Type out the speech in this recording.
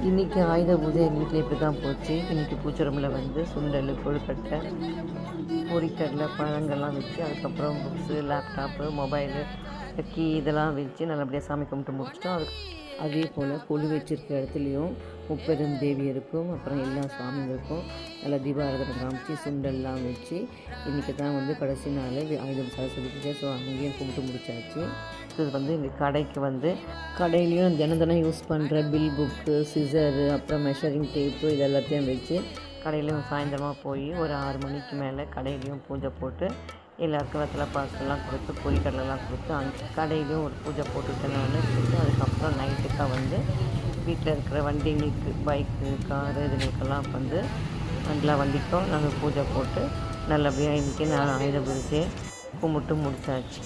இன்றைக்கி ஆயுத பூஜை எங்கள் வீட்டில் இப்படி தான் போச்சு. இன்றைக்கி பூஜை ரூமில் வந்து சுண்டல், கொழுக்கட்டை, பொரிக்கடலை, பழங்கள்லாம் வச்சு, அதுக்கப்புறம் புக்ஸு, லேப்டாப்பு, மொபைலு, கீ இதெல்லாம் வச்சு நல்லபடியாக சாமி கும்பிட்டு முடிச்சிட்டோம். அதே போல் கொலு வச்சிருக்க இடத்துலையும் முப்பெரும் தேவி இருக்கும், அப்புறம் எல்லா சாமிங்களுக்கும் நல்லா தீபாராதனை காமிச்சு சுண்டல்லாம் வச்சு இன்றைக்கி தான் வந்து கடைசி நாள் ஆயுத சரஸ்வதி பூஜை. ஸோ அங்கேயும் கும்பிட்டு முடிச்சாச்சு. இது வந்து எங்கள் கடைக்கு வந்து கடையிலையும் தினம் யூஸ் பண்ணுற பில் புக்கு, சிசரு, அப்புறம் மெஷரிங் டேப்பு இது எல்லாத்தையும் வச்சு கடையிலையும் சாயந்தரமாக போய் ஒரு 6 மணிக்கு மேலே கடையிலையும் பூஜை போட்டு எல்லாருக்கும் வெத்தலை பாக்கெல்லாம் கொடுத்து பொரிக்கடலாம் கொடுத்து அங்கே கடையிலையும் ஒரு பூஜை போட்டுவிட்டேன் நான் கொடுத்து. அதுக்கப்புறம் நைட்டுக்காக வந்து வீட்டில் இருக்கிற வண்டிங்களுக்கு, பைக்கு, காரு இதுகளுக்கெல்லாம் வந்து எல்லா வண்டிக்கும் நாங்கள் பூஜை போட்டு நல்லபடியாக இன்றைக்கி நான் ஆயுத பூஜையை கும்பிட்டு முடிச்சாச்சு.